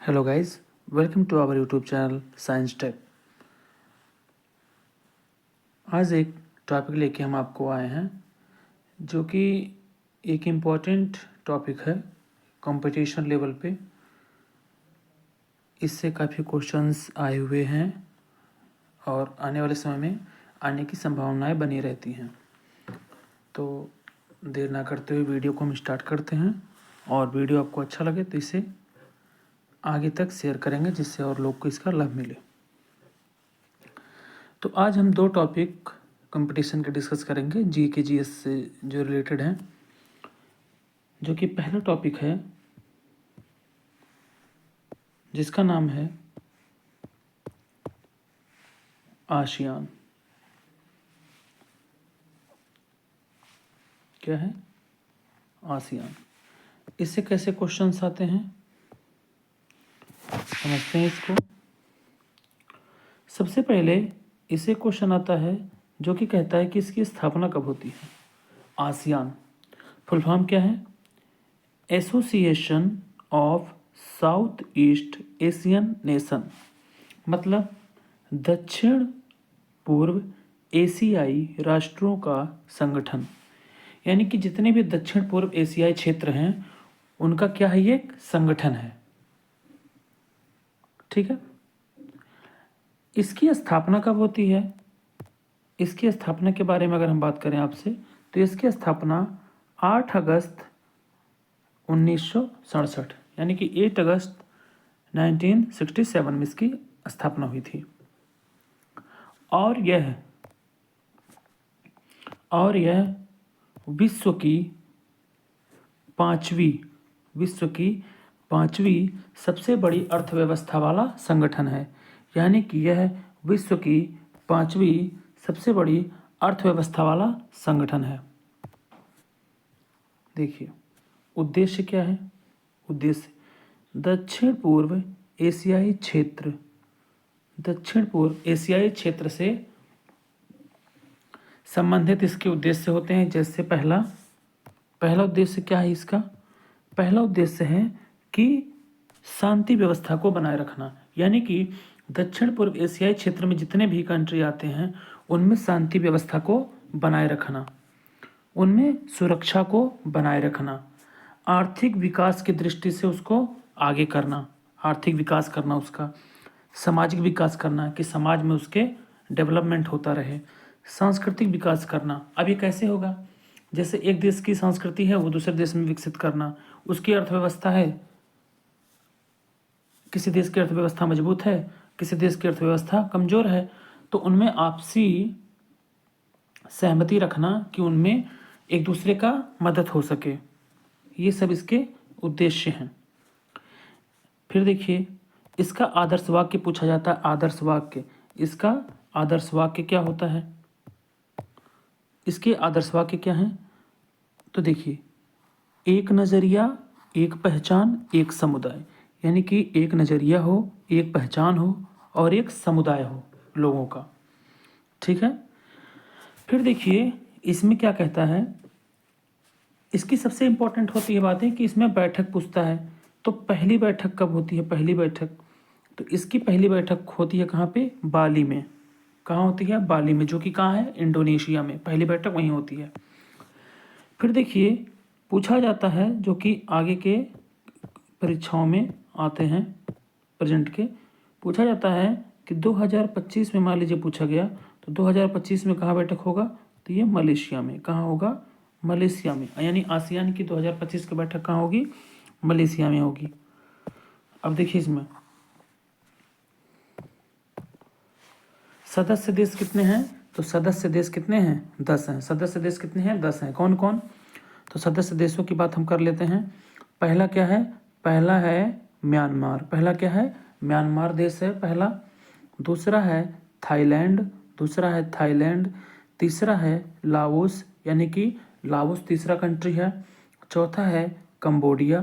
Hello guys, welcome to our YouTube channel science tech. आज एक topic लेके हम आपको आए हैं जो कि एक इम्पॉर्टेंट टॉपिक है कंपटीशन लेवल पे। इससे काफ़ी क्वेश्चंस आए हुए हैं और आने वाले समय में आने की संभावनाएं बनी रहती हैं। तो देर ना करते हुए वीडियो को हम स्टार्ट करते हैं और वीडियो आपको अच्छा लगे तो इसे आगे तक शेयर करेंगे जिससे और लोग को इसका लाभ मिले। तो आज हम दो टॉपिक कंपटीशन के डिस्कस करेंगे जी एस से जो रिलेटेड हैं, जो कि पहला टॉपिक है जिसका नाम है आसियान। क्या है? आसियान। इससे कैसे क्वेश्चंस आते हैं समझते हैं इसको। सबसे पहले इसे क्वेश्चन आता है जो कि कहता है कि इसकी स्थापना कब होती है। आसियान फुल फॉर्म क्या है? Association of south east Asian nation, मतलब दक्षिण पूर्व एशियाई राष्ट्रों का संगठन। यानी कि जितने भी दक्षिण पूर्व एशियाई क्षेत्र हैं उनका क्या है, ये एक संगठन है। ठीक है। इसकी स्थापना कब होती है? इसकी स्थापना के बारे में अगर हम बात करें आपसे तो इसकी स्थापना 8 अगस्त 1967 यानी कि 8 अगस्त 1967 में इसकी स्थापना हुई थी। और यह विश्व की पांचवी सबसे बड़ी अर्थव्यवस्था वाला संगठन है। यानी कि यह विश्व की पांचवी सबसे बड़ी अर्थव्यवस्था वाला संगठन है। देखिए उद्देश्य क्या है। उद्देश्य दक्षिण पूर्व एशियाई क्षेत्र से संबंधित इसके उद्देश्य होते हैं। जैसे पहला उद्देश्य क्या है इसका? पहला उद्देश्य है कि शांति व्यवस्था को बनाए रखना। यानी कि दक्षिण पूर्व एशियाई क्षेत्र में जितने भी कंट्री आते हैं उनमें शांति व्यवस्था को बनाए रखना, उनमें सुरक्षा को बनाए रखना, आर्थिक विकास की दृष्टि से उसको आगे करना, आर्थिक विकास करना, उसका सामाजिक विकास करना कि समाज में उसके डेवलपमेंट होता रहे, सांस्कृतिक विकास करना। अब ये कैसे होगा? जैसे एक देश की संस्कृति है वो दूसरे देश में विकसित करना, उसकी अर्थव्यवस्था है, किसी देश की अर्थव्यवस्था मजबूत है, किसी देश की अर्थव्यवस्था कमज़ोर है, तो उनमें आपसी सहमति रखना कि उनमें एक दूसरे का मदद हो सके। ये सब इसके उद्देश्य हैं। फिर देखिए इसका आदर्श वाक्य पूछा जाता है। आदर्श वाक्य, इसका आदर्श वाक्य क्या होता है? इसके आदर्श वाक्य क्या हैं? तो देखिए एक नज़रिया, एक पहचान, एक समुदाय। यानी कि एक नज़रिया हो, एक पहचान हो और एक समुदाय हो लोगों का। ठीक है। फिर देखिए इसमें क्या कहता है, इसकी सबसे इम्पोर्टेंट होती है बातें कि इसमें बैठक पूछता है। तो पहली बैठक कब होती है? पहली बैठक तो इसकी पहली बैठक होती है कहाँ पे? बाली में। कहाँ होती है? बाली में, जो कि कहाँ है? इंडोनेशिया में। पहली बैठक वहीं होती है। फिर देखिए पूछा जाता है, जो कि आगे के परीक्षाओं में आते हैं, प्रेजेंट के, पूछा जाता है कि 2025 में मान लीजिए पूछा गया तो 2025 में कहाँ बैठक होगा? तो ये मलेशिया में। कहाँ होगा? मलेशिया में। यानी आसियान की 2025 की बैठक कहाँ होगी? मलेशिया में होगी। अब देखिए इसमें सदस्य देश कितने हैं? तो सदस्य देश कितने हैं? 10 हैं। सदस्य देश कितने हैं? 10 हैं। कौन कौन? तो सदस्य देशों की बात हम कर लेते हैं। पहला क्या है? पहला है म्यांमार। पहला क्या है? म्यांमार देश है पहला। दूसरा है थाईलैंड। तीसरा है लाओस, यानी कि लाओस तीसरा कंट्री है। चौथा है कंबोडिया।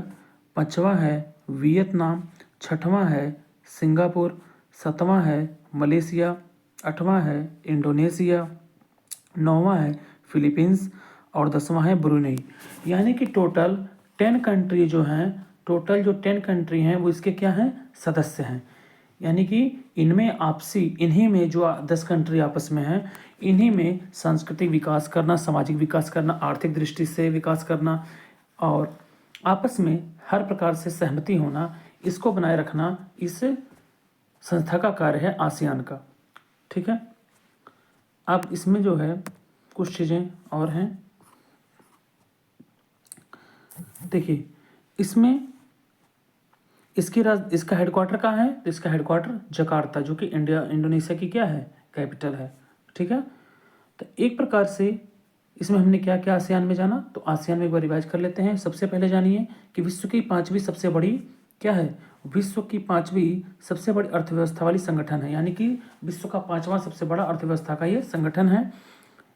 पांचवा है वियतनाम। छठवां है सिंगापुर। सातवां है मलेशिया। आठवां है इंडोनेशिया। नौवां है फिलीपींस और 10वां है ब्रुनेई। यानी कि टोटल 10 कंट्री जो हैं टोटल जो 10 कंट्री हैं वो इसके क्या हैं, सदस्य हैं। यानी कि इनमें आपसी, इन्हीं में जो 10 कंट्री आपस में हैं, इन्हीं में सांस्कृतिक विकास करना, सामाजिक विकास करना, आर्थिक दृष्टि से विकास करना और आपस में हर प्रकार से सहमति होना, इसको बनाए रखना इस संस्था का कार्य है आसियान का। ठीक है। अब इसमें जो है कुछ चीज़ें और हैं। देखिए इसमें इसका हेडक्वार्टर कहाँ है, तो इसका हेडक्वार्टर जकार्ता, जो कि इंडोनेशिया की क्या है, कैपिटल है। ठीक है। तो एक प्रकार से इसमें हमने क्या क्या आसियान में जाना, तो आसियान में एक बार रिवाइज कर लेते हैं। सबसे पहले जानिए कि विश्व की 5वीं सबसे बड़ी क्या है, विश्व की 5वीं सबसे बड़ी अर्थव्यवस्था वाली संगठन है, यानी कि विश्व का 5वां सबसे बड़ा अर्थव्यवस्था का ये संगठन है।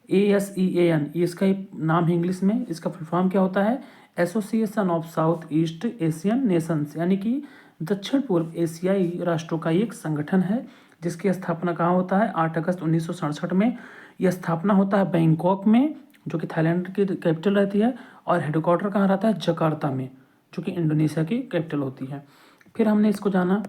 ASEAN, ये इसका नाम है इंग्लिश में, इसका फुल फॉर्म क्या होता है, association of south east Asian Nations, यानी कि दक्षिण पूर्व एशियाई राष्ट्रों का एक संगठन है, जिसकी स्थापना कहाँ होता है, 8 अगस्त 1967 में। यह स्थापना होता है बैंकॉक में, जो कि थाईलैंड की कैपिटल रहती है, और हेडक्वार्टर कहाँ रहता है, जकार्ता में, जो कि इंडोनेशिया की कैपिटल होती है। फिर हमने इसको जाना,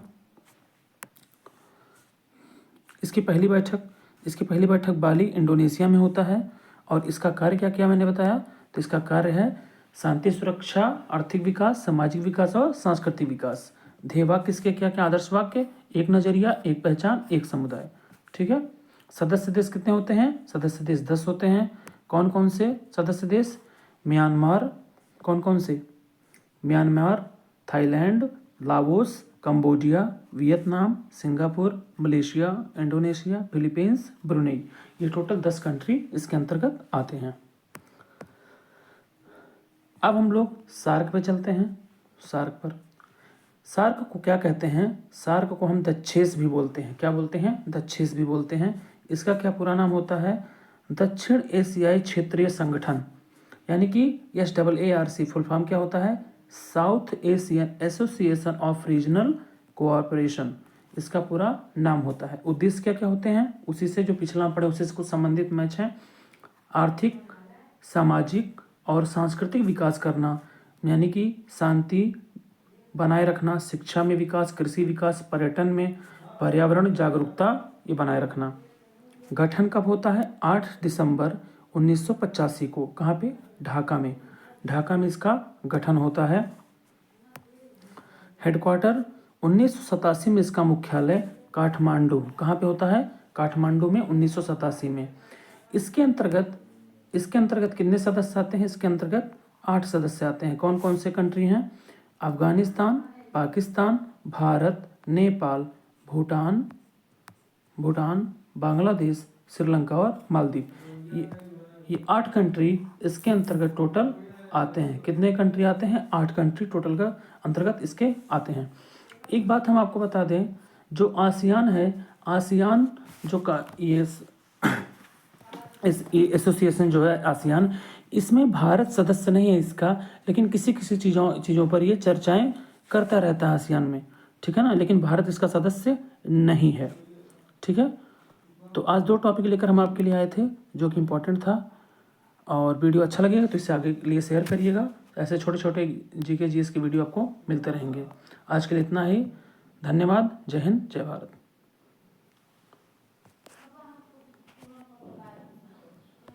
इसकी पहली बैठक बाली इंडोनेशिया में होता है। और इसका कार्य क्या किया मैंने बताया, तो इसका कार्य है शांति सुरक्षा, आर्थिक विकास, सामाजिक विकास और सांस्कृतिक विकास। ध्येय वाक्य इसके क्या क्या, आदर्श वाक्य, एक नजरिया, एक पहचान, एक समुदाय। ठीक है। सदस्य देश कितने होते हैं, सदस्य देश 10 होते हैं। कौन कौन से सदस्य देश, म्यांमार, कौन कौन से, Myanmar, Thailand, Laos, Cambodia, Vietnam, Singapore, Malaysia, Indonesia, Philippines, Brunei, ये टोटल 10 कंट्री इसके अंतर्गत आते हैं। अब हम लोग सार्क पे चलते हैं। सार्क पर, सार्क को क्या कहते हैं, सार्क को हम दक्षेस भी बोलते हैं। क्या बोलते हैं, दक्षेस भी बोलते हैं। इसका क्या पूरा नाम होता है, दक्षिण एशियाई क्षेत्रीय संगठन, यानी कि SAARC, फुल फॉर्म क्या होता है, south Asian association of regional cooperation, इसका पूरा नाम होता है। उद्देश्य क्या क्या होते हैं, उसी से जो पिछला पढ़े उसी से कुछ संबंधित मैच है। आर्थिक, सामाजिक और सांस्कृतिक विकास करना, यानी कि शांति बनाए रखना, शिक्षा में विकास, कृषि विकास, पर्यटन में, पर्यावरण जागरूकता ये बनाए रखना। गठन कब होता है, 8 दिसंबर 1985 को, कहाँ पे, ढाका में, ढाका में इसका गठन होता है। हेडक्वार्टर 1987 में इसका मुख्यालय काठमांडू, कहाँ पे होता है, काठमांडू में 1987 में। इसके अंतर्गत कितने सदस्य आते हैं, इसके अंतर्गत 8 सदस्य आते हैं। कौन कौन से कंट्री हैं, अफगानिस्तान, पाकिस्तान, भारत, नेपाल, भूटान, बांग्लादेश, श्रीलंका और मालदीव। ये 8 कंट्री इसके अंतर्गत टोटल आते हैं। कितने कंट्री आते हैं, 8 कंट्री टोटल का अंतर्गत इसके आते हैं। एक बात हम आपको बता दें, जो आसियान है, आसियान जो का ये एसोसिएशन जो है आसियान, इसमें भारत सदस्य नहीं है इसका, लेकिन किसी किसी चीज़ों पर ये चर्चाएं करता रहता है आसियान में। ठीक है ना, लेकिन भारत इसका सदस्य नहीं है। ठीक है। तो आज 2 टॉपिक लेकर हम आपके लिए आए थे, जो कि इम्पोर्टेंट था। और वीडियो अच्छा लगेगा तो इसे आगे के लिए शेयर करिएगा। ऐसे छोटे छोटे GK GS के वीडियो आपको मिलते रहेंगे। आज के लिए इतना ही। धन्यवाद। जय हिंद, जय भारत।